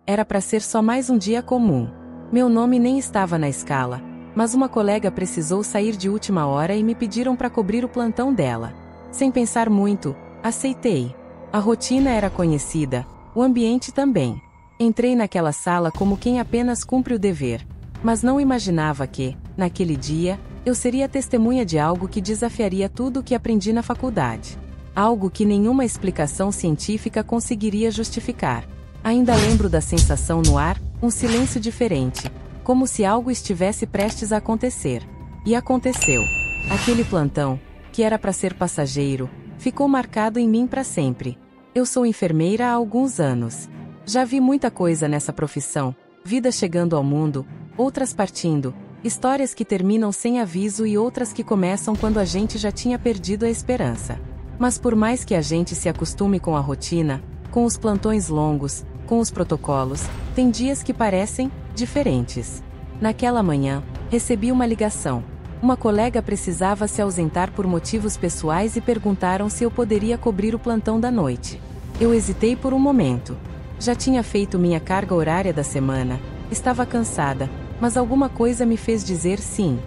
Era para ser só mais um dia comum. Meu nome nem estava na escala, mas uma colega precisou sair de última hora e me pediram para cobrir o plantão dela. Sem pensar muito, aceitei. A rotina era conhecida, o ambiente também. Entrei naquela sala como quem apenas cumpre o dever, mas não imaginava que, naquele dia, eu seria testemunha de algo que desafiaria tudo o que aprendi na faculdade. Algo que nenhuma explicação científica conseguiria justificar. Ainda lembro da sensação no ar, um silêncio diferente, como se algo estivesse prestes a acontecer. E aconteceu. Aquele plantão, que era para ser passageiro, ficou marcado em mim para sempre. Eu sou enfermeira há alguns anos. Já vi muita coisa nessa profissão, vidas chegando ao mundo, outras partindo, histórias que terminam sem aviso e outras que começam quando a gente já tinha perdido a esperança. Mas por mais que a gente se acostume com a rotina, com os plantões longos, com os protocolos, tem dias que parecem diferentes. Naquela manhã, recebi uma ligação. Uma colega precisava se ausentar por motivos pessoais e perguntaram se eu poderia cobrir o plantão da noite. Eu hesitei por um momento. Já tinha feito minha carga horária da semana, estava cansada, mas alguma coisa me fez dizer sim.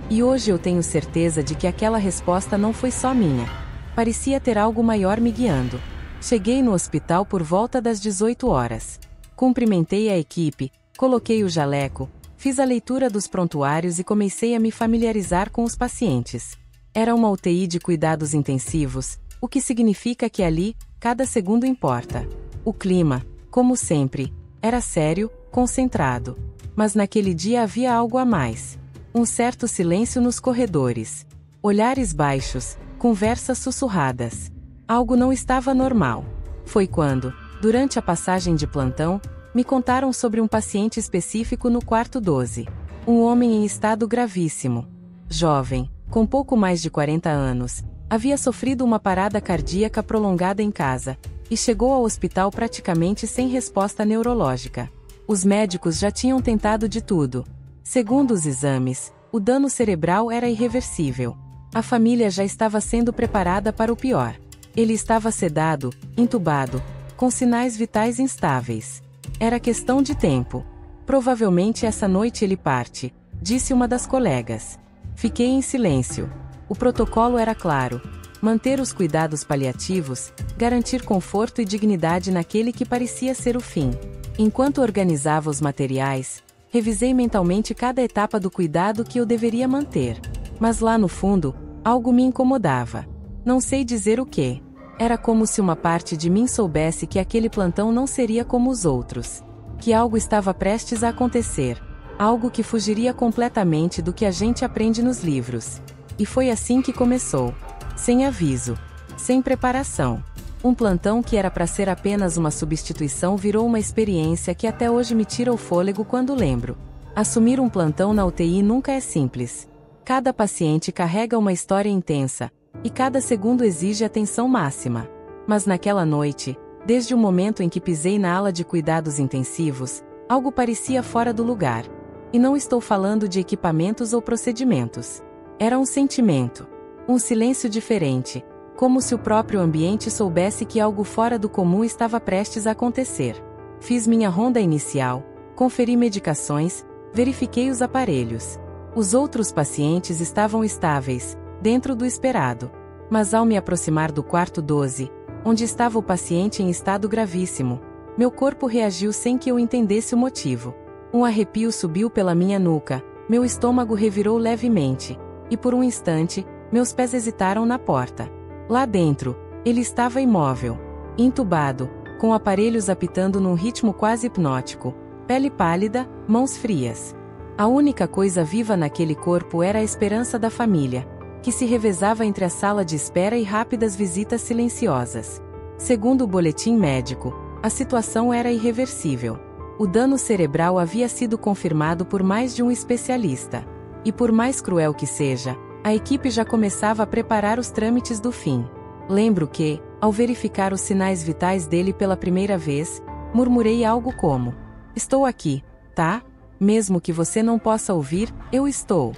E hoje eu tenho certeza de que aquela resposta não foi só minha. Parecia ter algo maior me guiando. Cheguei no hospital por volta das 18 horas. Cumprimentei a equipe, coloquei o jaleco, fiz a leitura dos prontuários e comecei a me familiarizar com os pacientes. Era uma UTI de cuidados intensivos, o que significa que ali, cada segundo importa. O clima, como sempre, era sério, concentrado. Mas naquele dia havia algo a mais. Um certo silêncio nos corredores. Olhares baixos, conversas sussurradas. Algo não estava normal. Foi quando, durante a passagem de plantão, me contaram sobre um paciente específico no quarto 12. Um homem em estado gravíssimo. Jovem, com pouco mais de 40 anos, havia sofrido uma parada cardíaca prolongada em casa, e chegou ao hospital praticamente sem resposta neurológica. Os médicos já tinham tentado de tudo. Segundo os exames, o dano cerebral era irreversível. A família já estava sendo preparada para o pior. Ele estava sedado, entubado, com sinais vitais instáveis. Era questão de tempo. Provavelmente essa noite ele parte, disse uma das colegas. Fiquei em silêncio. O protocolo era claro: manter os cuidados paliativos, garantir conforto e dignidade naquele que parecia ser o fim. Enquanto organizava os materiais, revisei mentalmente cada etapa do cuidado que eu deveria manter. Mas lá no fundo, algo me incomodava. Não sei dizer o que. Era como se uma parte de mim soubesse que aquele plantão não seria como os outros. Que algo estava prestes a acontecer. Algo que fugiria completamente do que a gente aprende nos livros. E foi assim que começou. Sem aviso. Sem preparação. Um plantão que era para ser apenas uma substituição virou uma experiência que até hoje me tira o fôlego quando lembro. Assumir um plantão na UTI nunca é simples. Cada paciente carrega uma história intensa, e cada segundo exige atenção máxima. Mas naquela noite, desde o momento em que pisei na ala de cuidados intensivos, algo parecia fora do lugar. E não estou falando de equipamentos ou procedimentos. Era um sentimento. Um silêncio diferente, como se o próprio ambiente soubesse que algo fora do comum estava prestes a acontecer. Fiz minha ronda inicial, conferi medicações, verifiquei os aparelhos. Os outros pacientes estavam estáveis, dentro do esperado. Mas ao me aproximar do quarto 12, onde estava o paciente em estado gravíssimo, meu corpo reagiu sem que eu entendesse o motivo. Um arrepio subiu pela minha nuca, meu estômago revirou levemente, e por um instante, meus pés hesitaram na porta. Lá dentro, ele estava imóvel, entubado, com aparelhos apitando num ritmo quase hipnótico, pele pálida, mãos frias. A única coisa viva naquele corpo era a esperança da família, que se revezava entre a sala de espera e rápidas visitas silenciosas. Segundo o boletim médico, a situação era irreversível. O dano cerebral havia sido confirmado por mais de um especialista. E por mais cruel que seja, a equipe já começava a preparar os trâmites do fim. Lembro que, ao verificar os sinais vitais dele pela primeira vez, murmurei algo como: "Estou aqui, tá? Mesmo que você não possa ouvir, eu estou."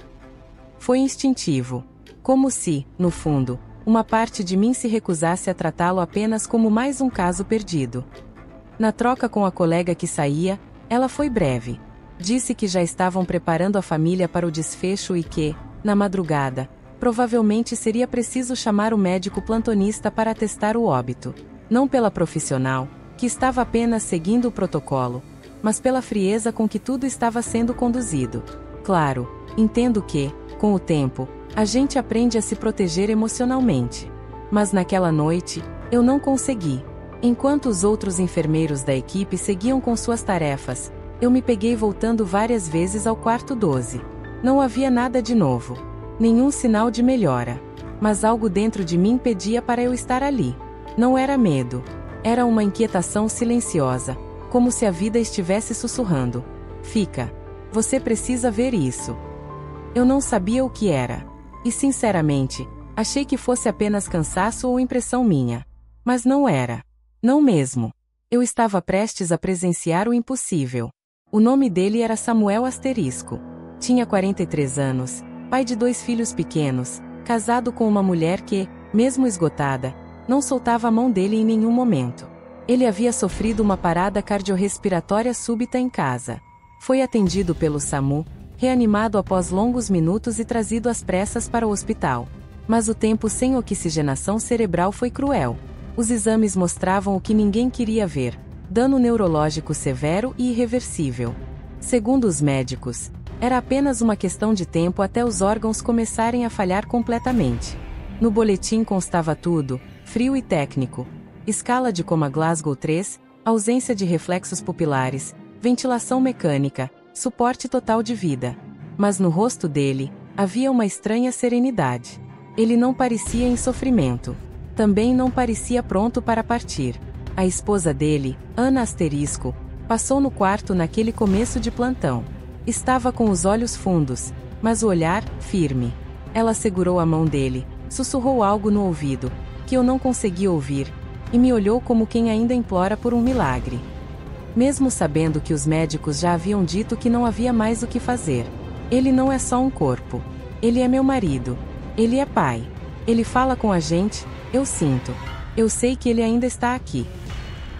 Foi instintivo. Como se, no fundo, uma parte de mim se recusasse a tratá-lo apenas como mais um caso perdido. Na troca com a colega que saía, ela foi breve. Disse que já estavam preparando a família para o desfecho e que, na madrugada, provavelmente seria preciso chamar o médico plantonista para atestar o óbito. Não pela profissional, que estava apenas seguindo o protocolo, mas pela frieza com que tudo estava sendo conduzido. Claro, entendo que, com o tempo, a gente aprende a se proteger emocionalmente. Mas naquela noite, eu não consegui. Enquanto os outros enfermeiros da equipe seguiam com suas tarefas, eu me peguei voltando várias vezes ao quarto 12. Não havia nada de novo. Nenhum sinal de melhora. Mas algo dentro de mim pedia para eu estar ali. Não era medo. Era uma inquietação silenciosa, como se a vida estivesse sussurrando. Fica. Você precisa ver isso. Eu não sabia o que era. E sinceramente, achei que fosse apenas cansaço ou impressão minha. Mas não era. Não mesmo. Eu estava prestes a presenciar o impossível. O nome dele era Samuel Asterisco. Tinha 43 anos, pai de 2 filhos pequenos, casado com uma mulher que, mesmo esgotada, não soltava a mão dele em nenhum momento. Ele havia sofrido uma parada cardiorrespiratória súbita em casa. Foi atendido pelo SAMU, reanimado após longos minutos e trazido às pressas para o hospital. Mas o tempo sem oxigenação cerebral foi cruel. Os exames mostravam o que ninguém queria ver: dano neurológico severo e irreversível. Segundo os médicos, era apenas uma questão de tempo até os órgãos começarem a falhar completamente. No boletim constava tudo: frio e técnico, escala de coma Glasgow 3, ausência de reflexos pupilares, ventilação mecânica, suporte total de vida. Mas no rosto dele, havia uma estranha serenidade. Ele não parecia em sofrimento. Também não parecia pronto para partir. A esposa dele, Ana Asterisco, passou no quarto naquele começo de plantão. Estava com os olhos fundos, mas o olhar, firme. Ela segurou a mão dele, sussurrou algo no ouvido, que eu não consegui ouvir, e me olhou como quem ainda implora por um milagre. Mesmo sabendo que os médicos já haviam dito que não havia mais o que fazer. Ele não é só um corpo. Ele é meu marido. Ele é pai. Ele fala com a gente, eu sinto. Eu sei que ele ainda está aqui.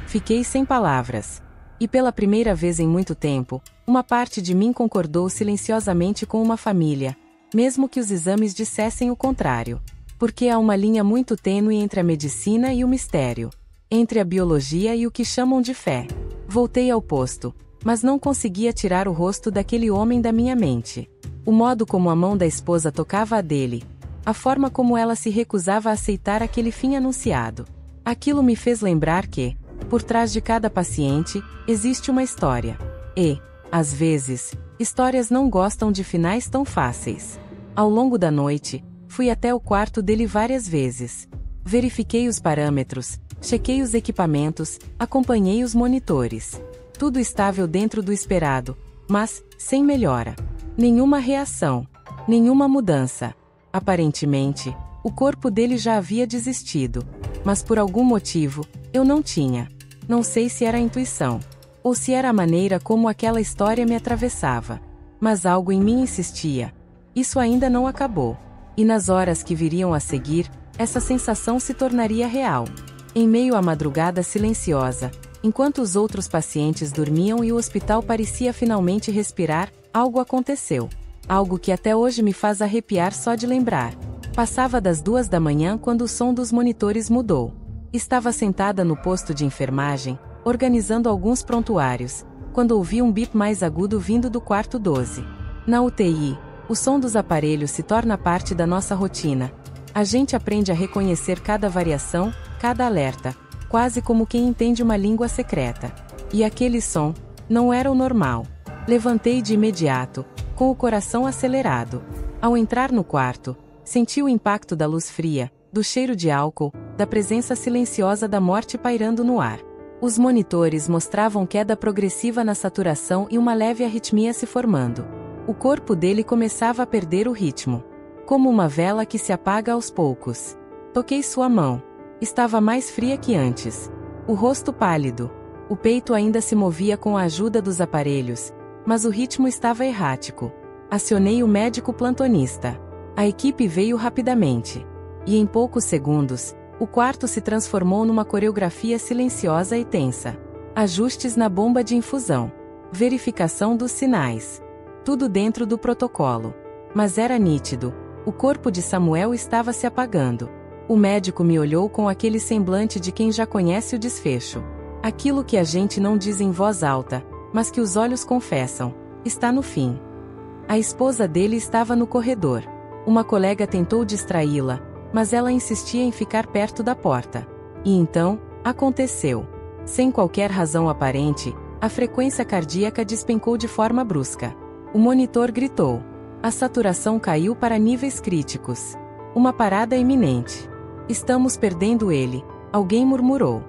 Fiquei sem palavras. E pela primeira vez em muito tempo, uma parte de mim concordou silenciosamente com uma família, mesmo que os exames dissessem o contrário. Porque há uma linha muito tênue entre a medicina e o mistério. Entre a biologia e o que chamam de fé. Voltei ao posto, mas não conseguia tirar o rosto daquele homem da minha mente. O modo como a mão da esposa tocava a dele. A forma como ela se recusava a aceitar aquele fim anunciado. Aquilo me fez lembrar que, por trás de cada paciente, existe uma história. E, às vezes, histórias não gostam de finais tão fáceis. Ao longo da noite, fui até o quarto dele várias vezes. Verifiquei os parâmetros, chequei os equipamentos, acompanhei os monitores. Tudo estável dentro do esperado, mas, sem melhora. Nenhuma reação. Nenhuma mudança. Aparentemente, o corpo dele já havia desistido. Mas por algum motivo, eu não tinha. Não sei se era a intuição. Ou se era a maneira como aquela história me atravessava. Mas algo em mim insistia. Isso ainda não acabou. E nas horas que viriam a seguir, essa sensação se tornaria real. Em meio à madrugada silenciosa, enquanto os outros pacientes dormiam e o hospital parecia finalmente respirar, algo aconteceu. Algo que até hoje me faz arrepiar só de lembrar. Passava das 2 da manhã quando o som dos monitores mudou. Estava sentada no posto de enfermagem, organizando alguns prontuários, quando ouvi um bip mais agudo vindo do quarto 12. Na UTI, o som dos aparelhos se torna parte da nossa rotina. A gente aprende a reconhecer cada variação, cada alerta, quase como quem entende uma língua secreta. E aquele som não era o normal. Levantei de imediato, com o coração acelerado. Ao entrar no quarto, senti o impacto da luz fria, do cheiro de álcool, da presença silenciosa da morte pairando no ar. Os monitores mostravam queda progressiva na saturação e uma leve arritmia se formando. O corpo dele começava a perder o ritmo. Como uma vela que se apaga aos poucos. Toquei sua mão. Estava mais fria que antes. O rosto pálido. O peito ainda se movia com a ajuda dos aparelhos, mas o ritmo estava errático. Acionei o médico plantonista. A equipe veio rapidamente. E em poucos segundos, o quarto se transformou numa coreografia silenciosa e tensa. Ajustes na bomba de infusão. Verificação dos sinais. Tudo dentro do protocolo. Mas era nítido. O corpo de Samuel estava se apagando. O médico me olhou com aquele semblante de quem já conhece o desfecho. Aquilo que a gente não diz em voz alta, mas que os olhos confessam. Está no fim. A esposa dele estava no corredor. Uma colega tentou distraí-la, mas ela insistia em ficar perto da porta. E então, aconteceu. Sem qualquer razão aparente, a frequência cardíaca despencou de forma brusca. O monitor gritou. A saturação caiu para níveis críticos. Uma parada iminente. Estamos perdendo ele, alguém murmurou.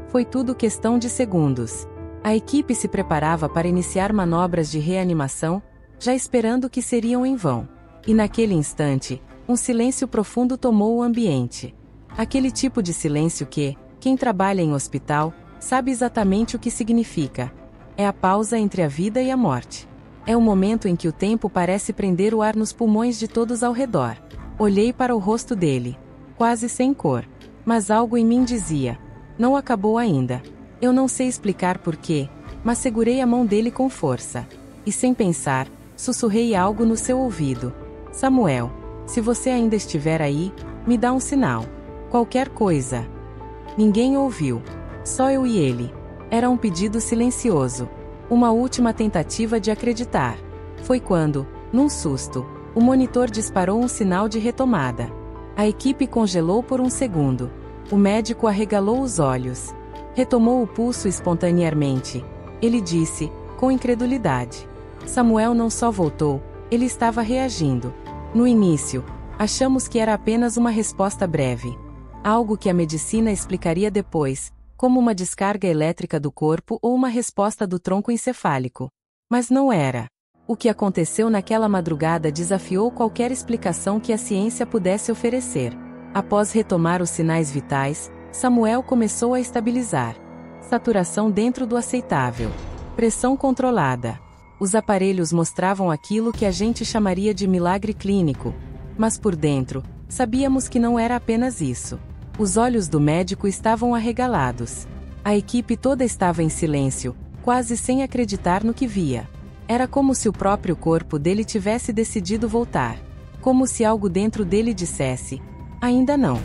Foi tudo questão de segundos. A equipe se preparava para iniciar manobras de reanimação, já esperando que seriam em vão. E naquele instante, um silêncio profundo tomou o ambiente. Aquele tipo de silêncio que, quem trabalha em hospital, sabe exatamente o que significa. É a pausa entre a vida e a morte. É o momento em que o tempo parece prender o ar nos pulmões de todos ao redor. Olhei para o rosto dele. Quase sem cor. Mas algo em mim dizia: não acabou ainda. Eu não sei explicar porquê, mas segurei a mão dele com força. E sem pensar, sussurrei algo no seu ouvido. Samuel, se você ainda estiver aí, me dá um sinal. Qualquer coisa. Ninguém ouviu. Só eu e ele. Era um pedido silencioso. Uma última tentativa de acreditar. Foi quando, num susto, o monitor disparou um sinal de retomada. A equipe congelou por um segundo. O médico arregalou os olhos. Retomou o pulso espontaneamente. Ele disse, com incredulidade. Samuel não só voltou, ele estava reagindo. No início, achamos que era apenas uma resposta breve. Algo que a medicina explicaria depois, como uma descarga elétrica do corpo ou uma resposta do tronco encefálico. Mas não era. O que aconteceu naquela madrugada desafiou qualquer explicação que a ciência pudesse oferecer. Após retomar os sinais vitais, Samuel começou a estabilizar. Saturação dentro do aceitável. Pressão controlada. Os aparelhos mostravam aquilo que a gente chamaria de milagre clínico. Mas por dentro, sabíamos que não era apenas isso. Os olhos do médico estavam arregalados. A equipe toda estava em silêncio, quase sem acreditar no que via. Era como se o próprio corpo dele tivesse decidido voltar. Como se algo dentro dele dissesse: ainda não.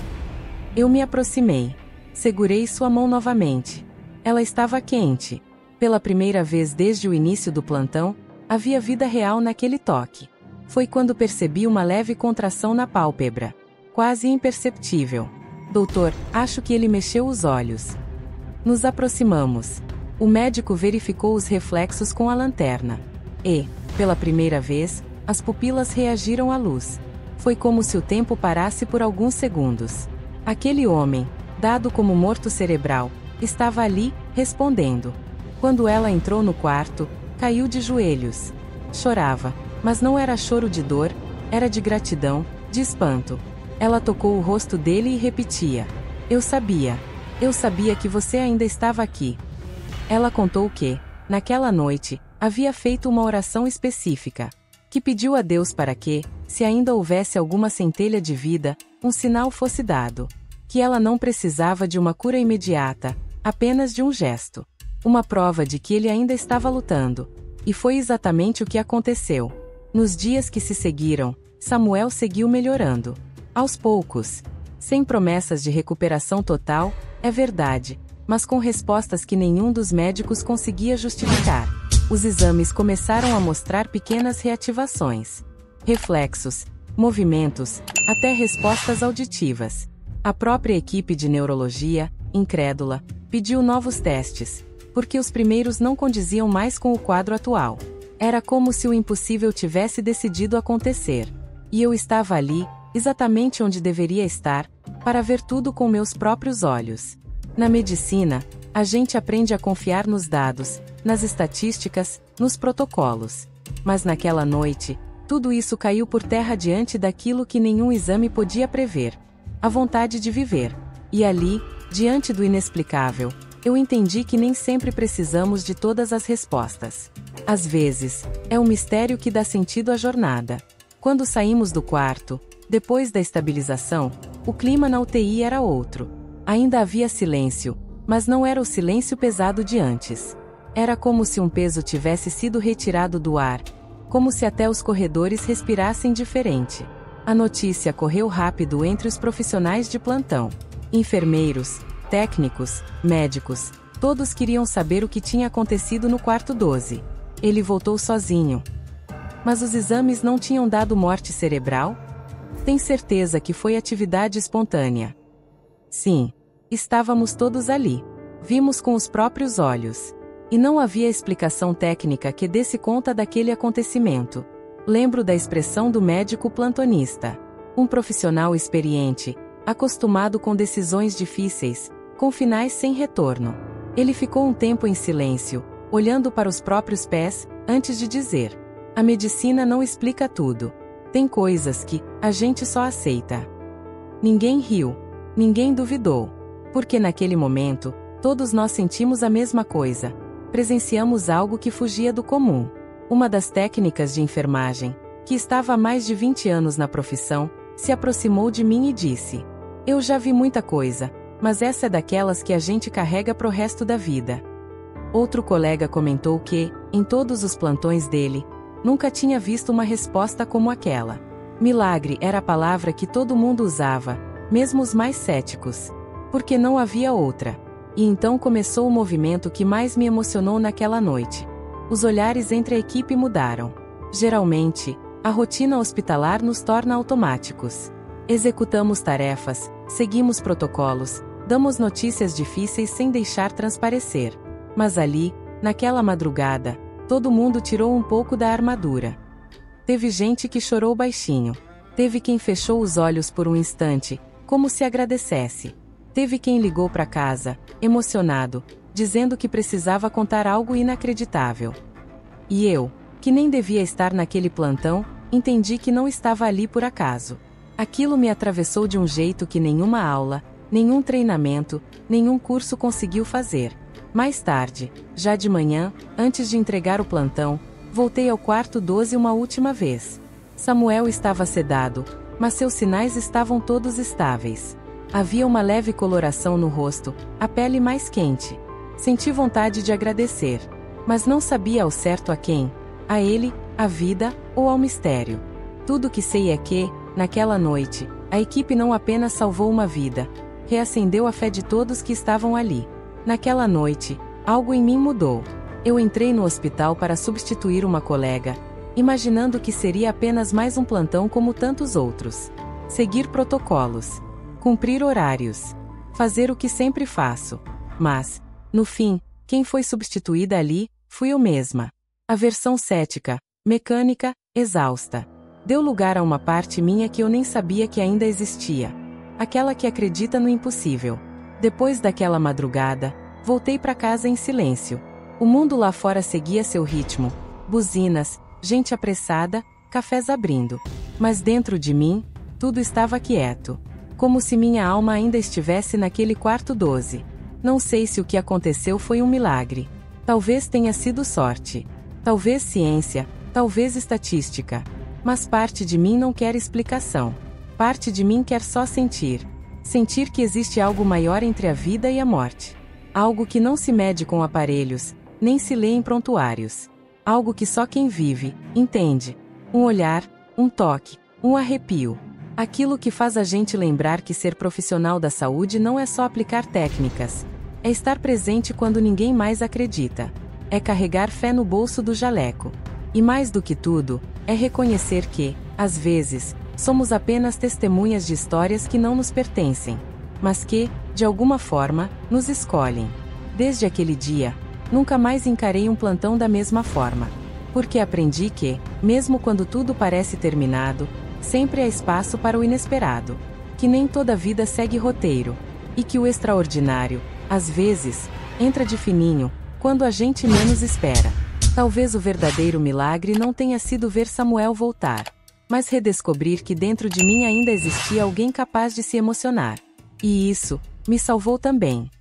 Eu me aproximei. Segurei sua mão novamente. Ela estava quente. Pela primeira vez desde o início do plantão, havia vida real naquele toque. Foi quando percebi uma leve contração na pálpebra. Quase imperceptível. Doutor, acho que ele mexeu os olhos. Nos aproximamos. O médico verificou os reflexos com a lanterna. E, pela primeira vez, as pupilas reagiram à luz. Foi como se o tempo parasse por alguns segundos. Aquele homem, dado como morto cerebral, estava ali, respondendo. Quando ela entrou no quarto, caiu de joelhos. Chorava, mas não era choro de dor, era de gratidão, de espanto. Ela tocou o rosto dele e repetia: eu sabia que você ainda estava aqui. Ela contou que, naquela noite, havia feito uma oração específica, que pediu a Deus para que, se ainda houvesse alguma centelha de vida, um sinal fosse dado. Que ela não precisava de uma cura imediata, apenas de um gesto. Uma prova de que ele ainda estava lutando. E foi exatamente o que aconteceu. Nos dias que se seguiram, Samuel seguiu melhorando. Aos poucos. Sem promessas de recuperação total, é verdade, mas com respostas que nenhum dos médicos conseguia justificar. Os exames começaram a mostrar pequenas reativações. Reflexos, movimentos, até respostas auditivas. A própria equipe de neurologia, incrédula, pediu novos testes, porque os primeiros não condiziam mais com o quadro atual. Era como se o impossível tivesse decidido acontecer. E eu estava ali, exatamente onde deveria estar, para ver tudo com meus próprios olhos. Na medicina, a gente aprende a confiar nos dados, nas estatísticas, nos protocolos. Mas naquela noite, tudo isso caiu por terra diante daquilo que nenhum exame podia prever. A vontade de viver. E ali, diante do inexplicável, eu entendi que nem sempre precisamos de todas as respostas. Às vezes, é o mistério que dá sentido à jornada. Quando saímos do quarto, depois da estabilização, o clima na UTI era outro. Ainda havia silêncio, Mas não era o silêncio pesado de antes. Era como se um peso tivesse sido retirado do ar, como se até os corredores respirassem diferente. A notícia correu rápido entre os profissionais de plantão. Enfermeiros, técnicos, médicos, todos queriam saber o que tinha acontecido no quarto 12. Ele voltou sozinho. Mas os exames não tinham dado morte cerebral? Tem certeza que foi atividade espontânea? Sim. Estávamos todos ali. Vimos com os próprios olhos. E não havia explicação técnica que desse conta daquele acontecimento. Lembro da expressão do médico plantonista. Um profissional experiente, acostumado com decisões difíceis, com finais sem retorno. Ele ficou um tempo em silêncio, olhando para os próprios pés, antes de dizer: a medicina não explica tudo. Tem coisas que a gente só aceita. Ninguém riu. Ninguém duvidou. Porque naquele momento, todos nós sentimos a mesma coisa. Presenciamos algo que fugia do comum. Uma das técnicas de enfermagem, que estava há mais de 20 anos na profissão, se aproximou de mim e disse: eu já vi muita coisa, mas essa é daquelas que a gente carrega pro resto da vida. Outro colega comentou que, em todos os plantões dele, nunca tinha visto uma resposta como aquela. Milagre era a palavra que todo mundo usava, mesmo os mais céticos. Porque não havia outra. E então começou o movimento que mais me emocionou naquela noite. Os olhares entre a equipe mudaram. Geralmente, a rotina hospitalar nos torna automáticos. Executamos tarefas, seguimos protocolos, damos notícias difíceis sem deixar transparecer. Mas ali, naquela madrugada, todo mundo tirou um pouco da armadura. Teve gente que chorou baixinho. Teve quem fechou os olhos por um instante, como se agradecesse. Teve quem ligou para casa, emocionado, dizendo que precisava contar algo inacreditável. E eu, que nem devia estar naquele plantão, entendi que não estava ali por acaso. Aquilo me atravessou de um jeito que nenhuma aula, nenhum treinamento, nenhum curso conseguiu fazer. Mais tarde, já de manhã, antes de entregar o plantão, voltei ao quarto 12 uma última vez. Samuel estava sedado, mas seus sinais estavam todos estáveis. Havia uma leve coloração no rosto, a pele mais quente. Senti vontade de agradecer, mas não sabia ao certo a quem, a ele, à vida, ou ao mistério. Tudo que sei é que, naquela noite, a equipe não apenas salvou uma vida, reacendeu a fé de todos que estavam ali. Naquela noite, algo em mim mudou. Eu entrei no hospital para substituir uma colega, imaginando que seria apenas mais um plantão como tantos outros. Seguir protocolos. Cumprir horários. Fazer o que sempre faço. Mas, no fim, quem foi substituída ali, fui eu mesma. A versão cética, mecânica, exausta. Deu lugar a uma parte minha que eu nem sabia que ainda existia. Aquela que acredita no impossível. Depois daquela madrugada, voltei para casa em silêncio. O mundo lá fora seguia seu ritmo. Buzinas, gente apressada, cafés abrindo. Mas dentro de mim, tudo estava quieto. Como se minha alma ainda estivesse naquele quarto 12. Não sei se o que aconteceu foi um milagre. Talvez tenha sido sorte. Talvez ciência, talvez estatística. Mas parte de mim não quer explicação. Parte de mim quer só sentir. Sentir que existe algo maior entre a vida e a morte. Algo que não se mede com aparelhos, nem se lê em prontuários. Algo que só quem vive, entende. Um olhar, um toque, um arrepio. Aquilo que faz a gente lembrar que ser profissional da saúde não é só aplicar técnicas. É estar presente quando ninguém mais acredita. É carregar fé no bolso do jaleco. E mais do que tudo, é reconhecer que, às vezes, somos apenas testemunhas de histórias que não nos pertencem, mas que, de alguma forma, nos escolhem. Desde aquele dia, nunca mais encarei um plantão da mesma forma. Porque aprendi que, mesmo quando tudo parece terminado, sempre há espaço para o inesperado. Que nem toda vida segue roteiro. E que o extraordinário, às vezes, entra de fininho, quando a gente menos espera. Talvez o verdadeiro milagre não tenha sido ver Samuel voltar, mas redescobrir que dentro de mim ainda existia alguém capaz de se emocionar. E isso me salvou também.